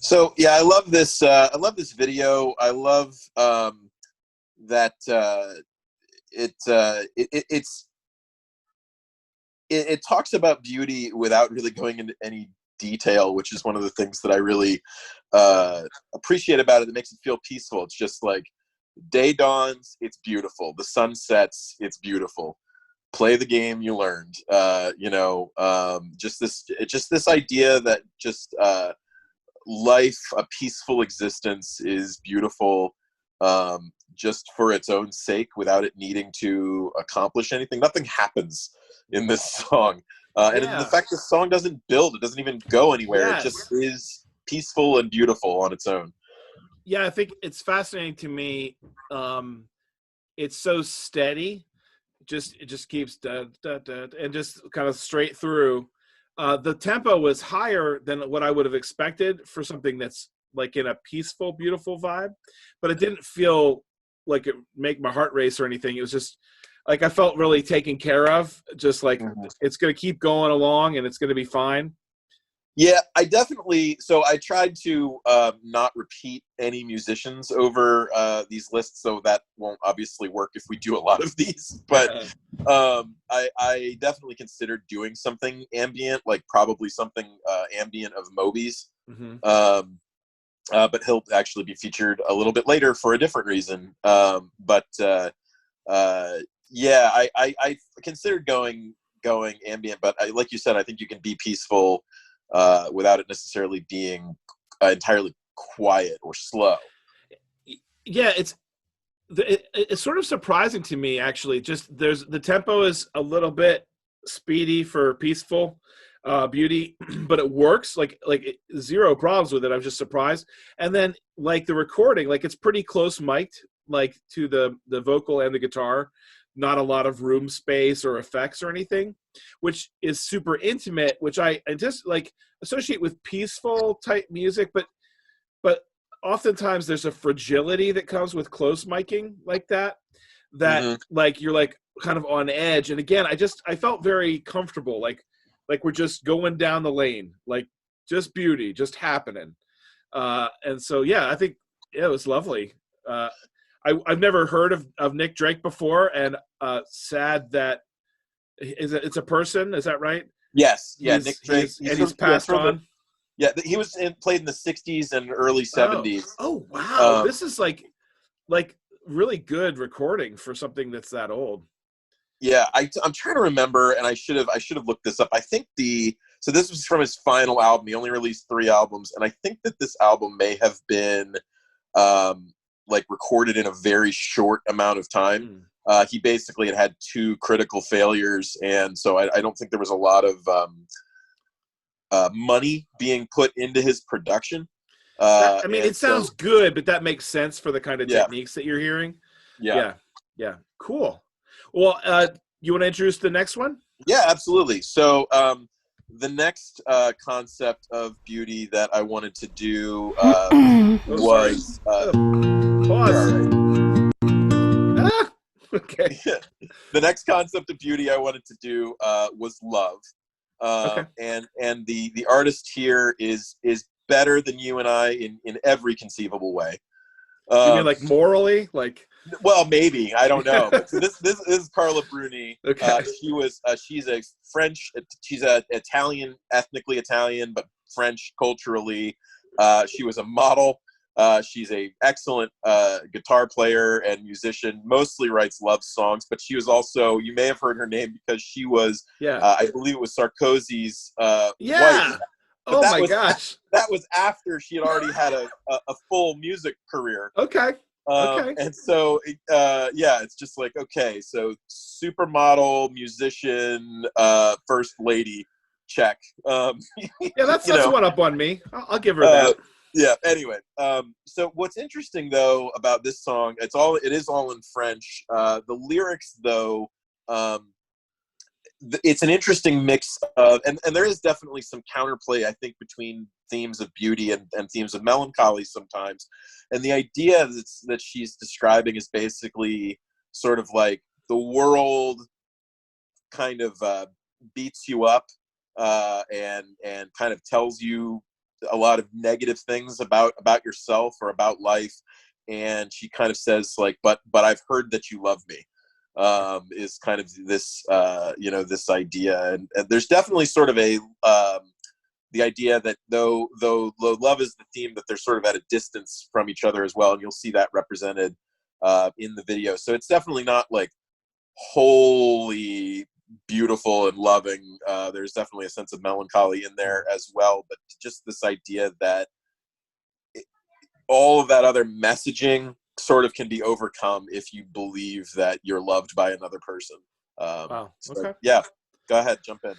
So yeah, I love this. I love this video. I love that it talks about beauty without really going into any detail, which is one of the things that I really appreciate about it. That makes it feel peaceful. It's just like day dawns, it's beautiful. The sun sets, it's beautiful. Play the game you learned. Just this idea that just life, a peaceful existence, is beautiful just for its own sake, without it needing to accomplish anything. Nothing happens in this song, and in the Yeah. fact this song doesn't build, it doesn't even go anywhere. It just Yes. is peaceful and beautiful on its own. Yeah, I think it's fascinating to me. It's so steady. It just keeps da, da, da, and just kind of straight through. The tempo was higher than what I would have expected for something that's like in a peaceful, beautiful vibe, but it didn't feel like it make my heart race or anything. It was just like I felt really taken care of. Just like Mhm. it's going to keep going along and it's going to be fine. Yeah, I tried to not repeat any musicians over these lists, so that won't obviously work if we do a lot of these. But I definitely considered doing something ambient, like probably something ambient of Moby's. Mhm. But he'll actually be featured a little bit later for a different reason. Yeah, I considered going ambient, but like you said, I think you can be peaceful without it necessarily being entirely quiet or slow. Yeah, it's sort of surprising to me actually. Just there's the tempo is a little bit speedy for peaceful beauty, but it works zero problems with it. I'm just surprised. And then like the recording, like it's pretty close mic'd, like to the vocal and the guitar, not a lot of room space or effects or anything, which is super intimate, which I just like associate with peaceful type music, but oftentimes there's a fragility that comes with close miking like that Hmm. like you're like kind of on edge. And again, I felt very comfortable, like we're just going down the lane, like just beauty just happening. And so yeah, I think it was lovely. I've never heard of Nick Drake before, and sad that it's a person, is that right? Yes, yeah, Nick Drake. He's passed From the on. he was played in the '60s and early Oh, '70s. oh wow, Um, this is like really good recording for something that's that old. Yeah, I'm trying to remember, and I should have looked this up. I think so this was from his final album. He only released 3 albums, and I think that this album may have been um, like recorded in a very short amount of time. Mm. He basically had 2 critical failures, and so I don't think there was a lot of money being put into his production. I mean, And it so sounds good, but that makes sense for the kind of yeah, techniques that you're hearing. yeah, Yeah, yeah, cool. Well, you want to introduce the next one? yeah, absolutely. So the next concept of beauty that I wanted to do Oh, sorry. was Pause. Ah! Okay. the next concept of beauty I wanted to do was love, Okay. and the artist here is better than you and I in every conceivable way. You mean Um, like morally? Like, well, maybe, I don't know, but so this is Carla Bruni. okay. She's a French. She's a Italian, ethnically Italian, but French culturally. She was a model. She's a excellent guitar player and musician. Mostly writes love songs, but she was also, you may have heard her name because she was, Yeah. I believe it was Sarkozy's wife. Yeah. But Oh my gosh. that was after she had already had a full music career. Okay. Okay. And so, yeah, it's just like, okay, so supermodel, musician, first lady, check. Yeah, You that's know, one up on me. I'll give her uh, that. yeah. Anyway, so what's interesting though about this song, it is all in French. The lyrics though, um, it's an interesting mix of, and there is definitely some counterplay, I think, between themes of beauty and themes of melancholy sometimes. And the idea that she's describing is basically sort of like the world kind of beats you up and kind of tells you a lot of negative things about yourself or about life, and she kind of says like, but I've heard that you love me, is kind of this this idea, and there's definitely sort of a the idea that though love is the theme, that they're sort of at a distance from each other as well, and you'll see that represented in the video. So it's definitely not like wholly beautiful and loving. There's definitely a sense of melancholy in there as well, but just this idea that all of that other messaging sort of can be overcome if you believe that you're loved by another person. Wow. Okay. Yeah, go ahead, jump in.